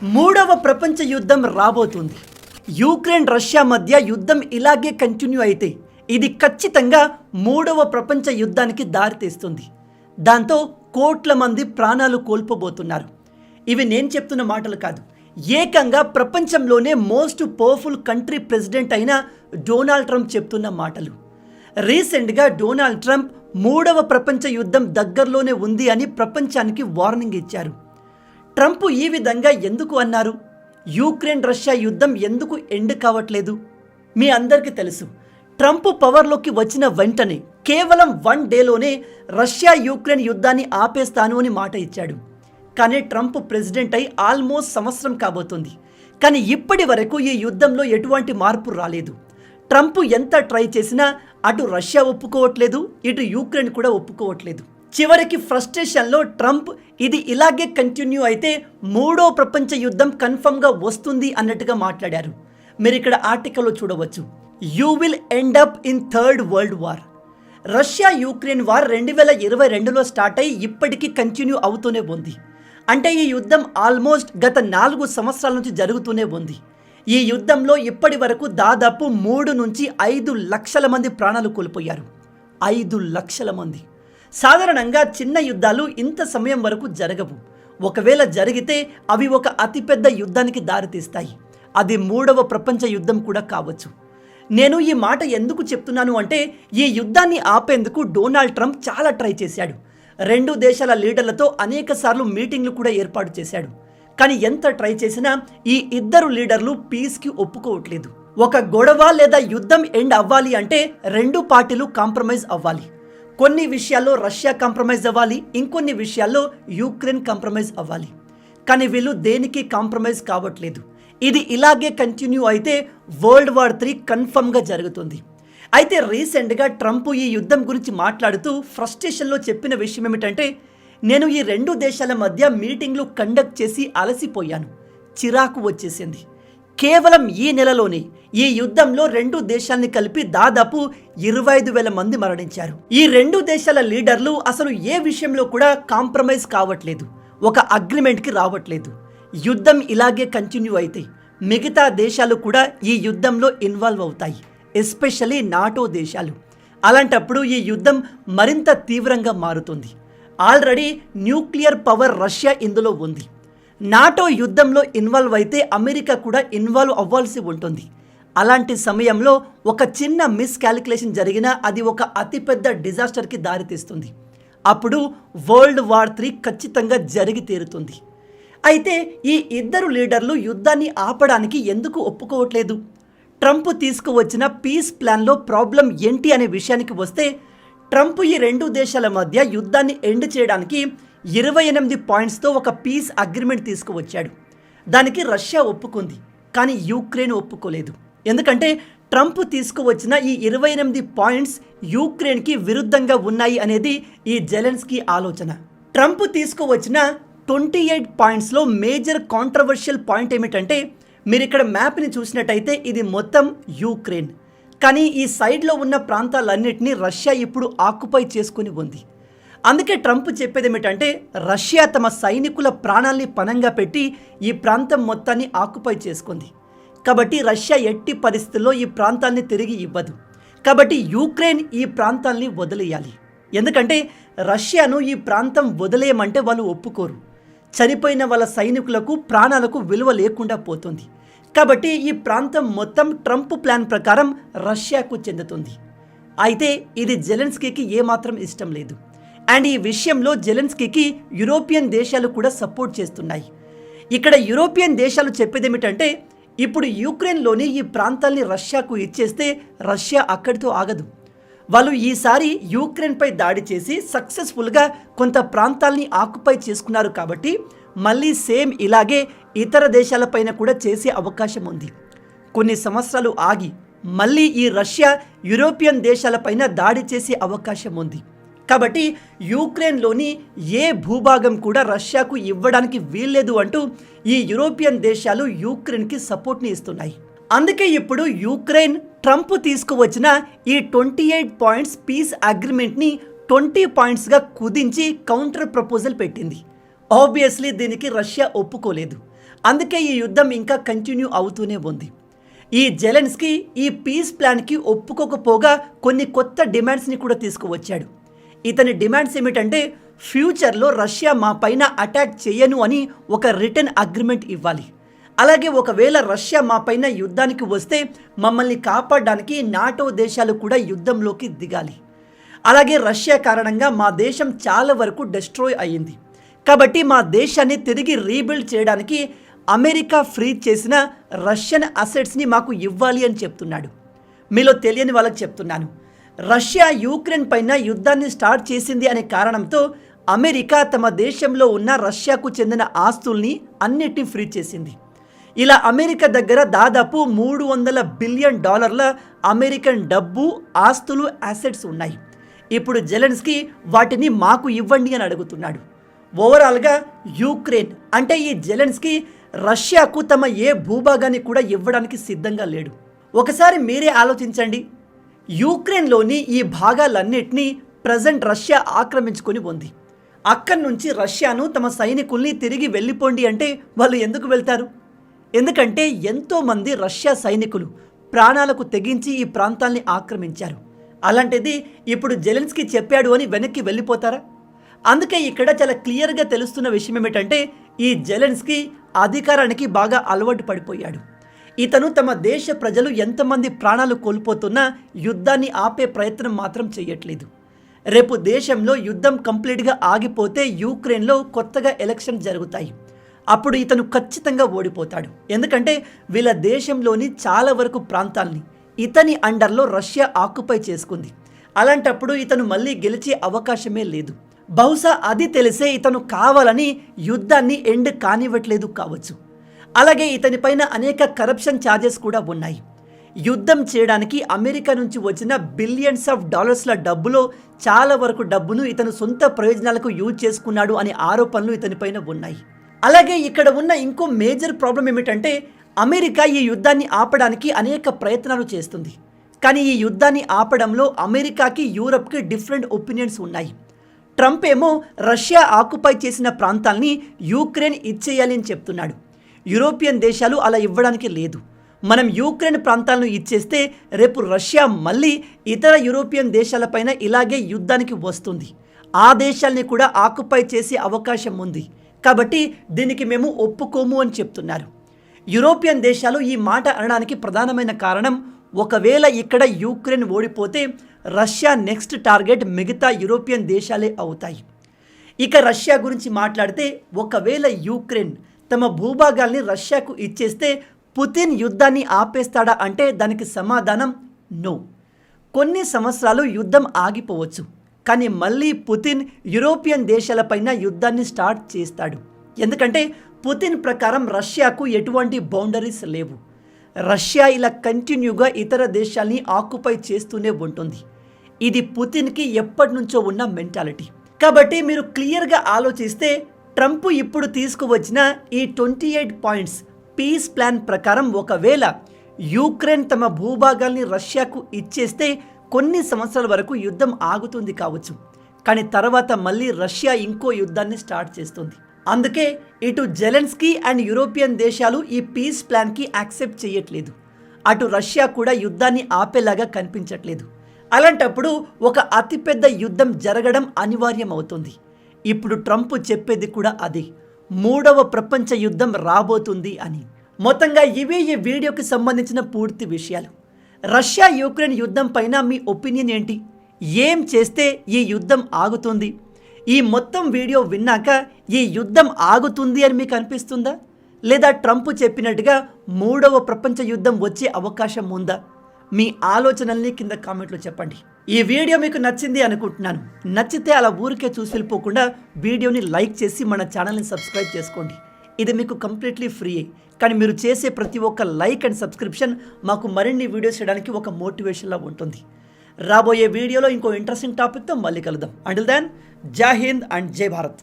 మూడవ ప్రపంచ యుద్ధం రాబోతుంది. యుక్రెయిన్ రష్యా మధ్య యుద్ధం ఇలాగే కంటిన్యూ అయితే ఇది ఖచ్చితంగా మూడవ ప్రపంచ యుద్ధానికి దారితీస్తుంది. దాంతో కోట్ల మంది ప్రాణాలు కోల్పోబోతున్నారు. ఇవి నేను చెప్తున్న మాటలు కాదు, ఏకంగా ప్రపంచంలోనే మోస్ట్ పవర్ఫుల్ కంట్రీ ప్రెసిడెంట్ అయిన డొనాల్డ్ ట్రంప్ చెప్తున్న మాటలు. రీసెంట్గా డొనాల్డ్ ట్రంప్ మూడవ ప్రపంచ యుద్ధం దగ్గరలోనే ఉంది అని ప్రపంచానికి వార్నింగ్ ఇచ్చారు. ట్రంప్ ఈ విధంగా ఎందుకు అన్నారు? యుక్రెయిన్ రష్యా యుద్ధం ఎందుకు ఎండ్ కావట్లేదు? మీ అందరికీ తెలుసు, ట్రంప్ పవర్లోకి వచ్చిన వెంటనే కేవలం 1 డేలోనే రష్యా యుక్రెయిన్ యుద్ధాన్ని ఆపేస్తాను అని మాట ఇచ్చాడు. కానీ ట్రంప్ ప్రెసిడెంట్ అయి ఆల్మోస్ట్ సంవత్సరం కాబోతుంది. కానీ ఇప్పటి వరకు ఈ యుద్ధంలో ఎటువంటి మార్పు రాలేదు. ట్రంప్ ఎంత ట్రై చేసినా అటు రష్యా ఒప్పుకోవట్లేదు, ఇటు యుక్రెయిన్ కూడా ఒప్పుకోవట్లేదు. చివరికి ఫ్రస్ట్రేషన్లో ట్రంప్ ఇది ఇలాగే కంటిన్యూ అయితే మూడో ప్రపంచ యుద్ధం కన్ఫర్మ్గా వస్తుంది అన్నట్టుగా మాట్లాడారు. మీరు ఇక్కడ ఆర్టికల్లో చూడవచ్చు, you will end up in third world war. Russia Ukraine war 2022లో స్టార్ట్ అయ్యి ఇప్పటికీ కంటిన్యూ అవుతూనే ఉంది. అంటే ఈ యుద్ధం ఆల్మోస్ట్ గత 4 సంవత్సరాల నుంచి జరుగుతూనే ఉంది. ఈ యుద్ధంలో ఇప్పటి వరకు దాదాపు 3 నుంచి 5 లక్షల మంది ప్రాణాలు కోల్పోయారు. 5 లక్షల మంది. సాధారణంగా చిన్న యుద్ధాలు ఇంత సమయం వరకు జరగవు. ఒకవేళ జరిగితే అవి ఒక అతిపెద్ద యుద్ధానికి దారితీస్తాయి. అది మూడవ ప్రపంచ యుద్ధం కూడా కావచ్చు. నేను ఈ మాట ఎందుకు చెప్తున్నాను అంటే, ఈ యుద్ధాన్ని ఆపేందుకు డొనాల్డ్ ట్రంప్ చాలా ట్రై చేశాడు. 2 దేశాల లీడర్లతో అనేక సార్లు మీటింగ్లు కూడా ఏర్పాటు చేశాడు. కానీ ఎంత ట్రై చేసినా ఈ ఇద్దరు లీడర్లు పీస్కి ఒప్పుకోవట్లేదు. ఒక గొడవ లేదా యుద్ధం ఎండ్ అవ్వాలి అంటే 2 పార్టీలు కాంప్రమైజ్ అవ్వాలి. కొన్ని విషయాల్లో రష్యా కాంప్రమైజ్ అవ్వాలి, ఇంకొన్ని విషయాల్లో యుక్రెయిన్ కాంప్రమైజ్ అవ్వాలి. కానీ వీళ్ళు దేనికి కాంప్రమైజ్ కావట్లేదు. ఇది ఇలాగే కంటిన్యూ అయితే వరల్డ్ వార్ 3 కన్ఫర్మ్గా జరుగుతుంది. అయితే రీసెంట్గా ట్రంప్ ఈ యుద్ధం గురించి మాట్లాడుతూ ఫ్రస్ట్రేషన్లో చెప్పిన విషయం ఏమిటంటే, నేను ఈ 2 దేశాల మధ్య మీటింగ్లు కండక్ట్ చేసి అలసిపోయాను, చిరాకు వచ్చేసింది. కేవలం ఈ నెలలోనే ఈ యుద్ధంలో 2 దేశాల్ని కలిపి దాదాపు 25,000 మంది మరణించారు. ఈ 2 దేశాల లీడర్లు అసలు ఏ విషయంలో కూడా కాంప్రమైజ్ కావట్లేదు, ఒక అగ్రిమెంట్కి రావట్లేదు. యుద్ధం ఇలాగే కంటిన్యూ అయితే మిగతా దేశాలు కూడా ఈ యుద్ధంలో ఇన్వాల్వ్ అవుతాయి, ఎస్పెషల్లీ నాటో దేశాలు. అలాంటప్పుడు ఈ యుద్ధం మరింత తీవ్రంగా మారుతుంది. ఆల్రెడీ న్యూక్లియర్ పవర్ రష్యా ఇందులో ఉంది. నాటో యుద్ధంలో ఇన్వాల్వ్ అయితే అమెరికా కూడా ఇన్వాల్వ్ అవ్వాల్సి ఉంటుంది. అలాంటి సమయంలో ఒక చిన్న మిస్కాలిక్యులేషన్ జరిగినా అది ఒక అతిపెద్ద డిజాస్టర్కి దారితీస్తుంది. అప్పుడు వరల్డ్ వార్ 3 ఖచ్చితంగా జరిగి తీరుతుంది. అయితే ఈ ఇద్దరు లీడర్లు యుద్ధాన్ని ఆపడానికి ఎందుకు ఒప్పుకోవట్లేదు? ట్రంప్ తీసుకువచ్చిన పీస్ ప్లాన్లో ప్రాబ్లం ఏంటి అనే విషయానికి వస్తే, ట్రంప్ ఈ 2 దేశాల మధ్య యుద్ధాన్ని ఎండ్ చేయడానికి 28 పాయింట్స్తో ఒక పీస్ అగ్రిమెంట్ తీసుకువచ్చాడు. దానికి రష్యా ఒప్పుకుంది, కానీ యుక్రెయిన్ ఒప్పుకోలేదు. ఎందుకంటే ట్రంప్ తీసుకువచ్చిన ఈ 28 పాయింట్స్ యుక్రెయిన్కి విరుద్ధంగా ఉన్నాయి అనేది ఈ జెలెన్స్కీ ఆలోచన. ట్రంప్ తీసుకువచ్చిన 28 పాయింట్స్లో మేజర్ కాంట్రవర్షియల్ పాయింట్ ఏమిటంటే, మీరు ఇక్కడ మ్యాప్ని చూసినట్టయితే ఇది మొత్తం యుక్రెయిన్, కానీ ఈ సైడ్లో ఉన్న ప్రాంతాలన్నింటినీ రష్యా ఇప్పుడు ఆక్యుపై చేసుకుని ఉంది. అందుకే ట్రంప్ చెప్పేది ఏమిటంటే, రష్యా తమ సైనికుల ప్రాణాల్ని పణంగా పెట్టి ఈ ప్రాంతం మొత్తాన్ని ఆక్యుపై చేసుకుంది. కాబట్టి రష్యా ఎట్టి పరిస్థితుల్లో ఈ ప్రాంతాల్ని తిరిగి ఇవ్వదు. కాబట్టి యుక్రెయిన్ ఈ ప్రాంతాల్ని వదిలేయాలి. ఎందుకంటే రష్యాను ఈ ప్రాంతం వదిలేయమంటే వాళ్ళు ఒప్పుకోరు. చనిపోయిన వాళ్ళ సైనికులకు ప్రాణాలకు విలువ లేకుండా పోతుంది. కాబట్టి ఈ ప్రాంతం మొత్తం ట్రంప్ ప్లాన్ ప్రకారం రష్యాకు చెందుతుంది. అయితే ఇది జెలెన్స్కీకి ఏమాత్రం ఇష్టం లేదు. అండ్ ఈ విషయంలో జెలెన్స్కీకి యూరోపియన్ దేశాలు కూడా సపోర్ట్ చేస్తున్నాయి. ఇక్కడ యూరోపియన్ దేశాలు చెప్పేది ఏమిటంటే, ఇప్పుడు యుక్రెయిన్లోని ఈ ప్రాంతాల్ని రష్యాకు ఇచ్చేస్తే రష్యా అక్కడితో ఆగదు. వాళ్ళు ఈసారి యుక్రెయిన్పై దాడి చేసి సక్సెస్ఫుల్గా కొంత ప్రాంతాల్ని ఆక్యుపై చేసుకున్నారు. కాబట్టి మళ్ళీ సేమ్ ఇలాగే ఇతర దేశాలపైన కూడా చేసే అవకాశం ఉంది. కొన్ని సంవత్సరాలు ఆగి మళ్ళీ ఈ రష్యా యూరోపియన్ దేశాలపైన దాడి చేసే అవకాశం ఉంది. కాబట్టి యుక్రెయిన్లోని ఏ భూభాగం కూడా రష్యాకు ఇవ్వడానికి వీల్లేదు అంటూ ఈ యూరోపియన్ దేశాలు యుక్రెయిన్కి సపోర్ట్ని ఇస్తున్నాయి. అందుకే ఇప్పుడు యుక్రెయిన్ ట్రంప్ తీసుకువచ్చిన ఈ 28 పాయింట్స్ పీస్ అగ్రిమెంట్ని 20 పాయింట్స్గా కుదించి కౌంటర్ ప్రపోజల్ పెట్టింది. ఆబ్వియస్లీ దీనికి రష్యా ఒప్పుకోలేదు. అందుకే ఈ యుద్ధం ఇంకా కంటిన్యూ అవుతూనే ఉంది. ఈ జెలెన్స్కీ ఈ పీస్ ప్లాన్కి ఒప్పుకోకపోగా కొన్ని కొత్త డిమాండ్స్ని కూడా తీసుకువచ్చాడు. ఇతని డిమాండ్స్ ఏమిటంటే ఫ్యూచర్లో రష్యా మా పైన అటాక్ చేయను అని ఒక రిటర్న్ అగ్రిమెంట్ ఇవ్వాలి. అలాగే ఒకవేళ రష్యా మా పైన యుద్ధానికి వస్తే మమ్మల్ని కాపాడడానికి నాటో దేశాలు కూడా యుద్ధంలోకి దిగాలి. అలాగే రష్యా కారణంగా మా దేశం చాలా వరకు డిస్ట్రాయ్ అయ్యింది. కాబట్టి మా దేశాన్ని తిరిగి రీబిల్డ్ చేయడానికి అమెరికా ఫ్రీజ్ చేసిన రష్యన్ అసెట్స్ని మాకు ఇవ్వాలి అని చెప్తున్నాడు. మీలో తెలియని వాళ్ళకి చెప్తున్నాను, రష్యా యూక్రెయిన్ పైన యుద్ధాన్ని స్టార్ట్ చేసింది అనే కారణంతో అమెరికా తమ దేశంలో ఉన్న రష్యాకు చెందిన ఆస్తుల్ని అన్నిటినీ ఫ్రీజ్ చేసింది. ఇలా అమెరికా దగ్గర దాదాపు $300 బిలియన్ అమెరికన్ డబ్బు, ఆస్తులు, అసెట్స్ ఉన్నాయి. ఇప్పుడు జెలెన్స్కీ వాటిని మాకు ఇవ్వండి అని అడుగుతున్నాడు. ఓవరాల్గా యూక్రెయిన్ అంటే ఈ జెలెన్స్కీ రష్యాకు తమ ఏ భూభాగాన్ని కూడా ఇవ్వడానికి సిద్ధంగా లేడు. ఒకసారి మీరే ఆలోచించండి, యూక్రెయిన్లోని ఈ భాగాలన్నిటినీ ప్రజెంట్ రష్యా ఆక్రమించుకొని ఉంది. అక్కడి నుంచి రష్యాను తమ సైనికుల్ని తిరిగి వెళ్ళిపోండి అంటే వాళ్ళు ఎందుకు వెళ్తారు? ఎందుకంటే ఎంతోమంది రష్యా సైనికులు ప్రాణాలకు తెగించి ఈ ప్రాంతాల్ని ఆక్రమించారు. అలాంటిది ఇప్పుడు జెలెన్స్కీ చెప్పాడు అని వెనక్కి వెళ్ళిపోతారా? అందుకే ఇక్కడ చాలా క్లియర్గా తెలుస్తున్న విషయం ఏమిటంటే ఈ జెలెన్స్కీ అధికారానికి బాగా అలవాటు పడిపోయాడు. ఇతను తమ దేశ ప్రజలు ఎంతమంది ప్రాణాలు కోల్పోతున్నా యుద్ధాన్ని ఆపే ప్రయత్నం మాత్రం చేయట్లేదు. రేపు దేశంలో యుద్ధం కంప్లీట్గా ఆగిపోతే యూక్రెయిన్లో కొత్తగా ఎలక్షన్ జరుగుతాయి. అప్పుడు ఇతను ఖచ్చితంగా ఓడిపోతాడు. ఎందుకంటే వీళ్ళ దేశంలోని చాలా వరకు ప్రాంతాల్ని ఇతని అండర్లో రష్యా ఆక్యుపై చేసుకుంది. అలాంటప్పుడు ఇతను మళ్ళీ గెలిచే అవకాశమే లేదు. బహుశా అది తెలిసే ఇతను కావాలని యుద్ధాన్ని ఎండ్ కానివ్వట్లేదు కావచ్చు. అలాగే ఇతనిపైన అనేక కరప్షన్ ఛార్జెస్ కూడా ఉన్నాయి. యుద్ధం చేయడానికి అమెరికా నుంచి వచ్చిన బిలియన్స్ ఆఫ్ డాలర్స్ల డబ్బులో చాలా వరకు డబ్బును ఇతను సొంత ప్రయోజనాలకు యూజ్ చేసుకున్నాడు అనే ఆరోపణలు ఇతనిపైన ఉన్నాయి. అలాగే ఇక్కడ ఉన్న ఇంకో మేజర్ ప్రాబ్లం ఏమిటంటే అమెరికా ఈ యుద్ధాన్ని ఆపడానికి అనేక ప్రయత్నాలు చేస్తుంది. కానీ ఈ యుద్ధాన్ని ఆపడంలో అమెరికాకి, యూరప్కి డిఫరెంట్ ఒపీనియన్స్ ఉన్నాయి. ట్రంప్ ఏమో రష్యా ఆక్యుపై చేసిన ప్రాంతాల్ని యూక్రెయిన్ ఇచ్చేయాలి అని చెప్తున్నాడు. యూరోపియన్ దేశాలు అలా ఇవ్వడానికి లేదు. మనం యూక్రెయిన్ ప్రాంతాలను ఇచ్చేస్తే రేపు రష్యా మళ్ళీ ఇతర యూరోపియన్ దేశాలపైన ఇలాగే యుద్ధానికి వస్తుంది. ఆ దేశాల్ని కూడా ఆక్యుపై చేసే అవకాశం ఉంది. కాబట్టి దీనికి మేము ఒప్పుకోము అని చెప్తున్నారు. యూరోపియన్ దేశాలు ఈ మాట అనడానికి ప్రధానమైన కారణం, ఒకవేళ ఇక్కడ యూక్రెయిన్ ఓడిపోతే రష్యా నెక్స్ట్ టార్గెట్ మిగతా యూరోపియన్ దేశాలే అవుతాయి. ఇక రష్యా గురించి మాట్లాడితే ఒకవేళ యూక్రెయిన్ తమ భూభాగాల్ని రష్యాకు ఇచ్చేస్తే పుతిన్ యుద్ధాన్ని ఆపేస్తాడా అంటే దానికి సమాధానం నో. కొన్ని సంవత్సరాలు యుద్ధం ఆగిపోవచ్చు, కానీ మళ్ళీ పుతిన్ యూరోపియన్ దేశాలపైన యుద్ధాన్ని స్టార్ట్ చేస్తాడు. ఎందుకంటే పుతిన్ ప్రకారం రష్యాకు ఎటువంటి బౌండరీస్ లేవు. రష్యా ఇలా కంటిన్యూగా ఇతర దేశాల్ని ఆక్యుపై చేస్తూనే ఉంటుంది. ఇది పుతిన్కి ఎప్పటి నుంచో ఉన్న మెంటాలిటీ. కాబట్టి మీరు క్లియర్గా ఆలోచిస్తే ట్రంప్ ఇప్పుడు తీసుకువచ్చిన ఈ 28 పాయింట్స్ పీస్ ప్లాన్ ప్రకారం ఒకవేళ యూక్రెయిన్ తమ భూభాగాల్ని రష్యాకు ఇచ్చేస్తే కొన్ని సంవత్సరాల వరకు యుద్ధం ఆగుతుంది కావచ్చు, కానీ తర్వాత మళ్ళీ రష్యా ఇంకో యుద్ధాన్ని స్టార్ట్ చేస్తుంది. అందుకే ఇటు జెలెన్స్కీ అండ్ యూరోపియన్ దేశాలు ఈ పీస్ ప్లాన్కి యాక్సెప్ట్ చేయట్లేదు. అటు రష్యా కూడా యుద్ధాన్ని ఆపేలాగా కనిపించట్లేదు. అలాంటప్పుడు ఒక అతిపెద్ద యుద్ధం జరగడం అనివార్యం అవుతుంది. ఇప్పుడు ట్రంప్ చెప్పేది కూడా అదే, 3వ ప్రపంచ యుద్ధం రాబోతుంది అని. మొత్తంగా ఇవే ఈ వీడియోకి సంబంధించిన పూర్తి విషయాలు. రష్యా యూక్రెయిన్ యుద్ధం పైన మీ ఒపీనియన్ ఏంటి? ఏం చేస్తే ఈ యుద్ధం ఆగుతుంది? ఈ మొత్తం వీడియో విన్నాక ఈ యుద్ధం ఆగుతుంది అని మీకు అనిపిస్తుందా? లేదా ట్రంప్ చెప్పినట్టుగా 3వ ప్రపంచ యుద్ధం వచ్చే అవకాశం ఉందా? మీ ఆలోచనల్ని కింద కామెంట్లో చెప్పండి. ఈ వీడియో మీకు నచ్చింది అనుకుంటున్నాను. నచ్చితే అలా ఊరికే చూసి వెళ్ళిపోకుండా వీడియోని లైక్ చేసి మన ఛానల్ని సబ్స్క్రైబ్ చేసుకోండి. ఇది మీకు కంప్లీట్లీ ఫ్రీ. కానీ మీరు చేసే ప్రతి ఒక్క లైక్ అండ్ సబ్స్క్రిప్షన్ మాకు మరిన్ని వీడియోస్ చేయడానికి ఒక మోటివేషన్లా ఉంటుంది. రాబోయే వీడియోలో ఇంకో ఇంట్రెస్టింగ్ టాపిక్తో మళ్ళీ కలుద్దాం. అంటిల్ దెన్, జై హింద్ అండ్ జై భారత్.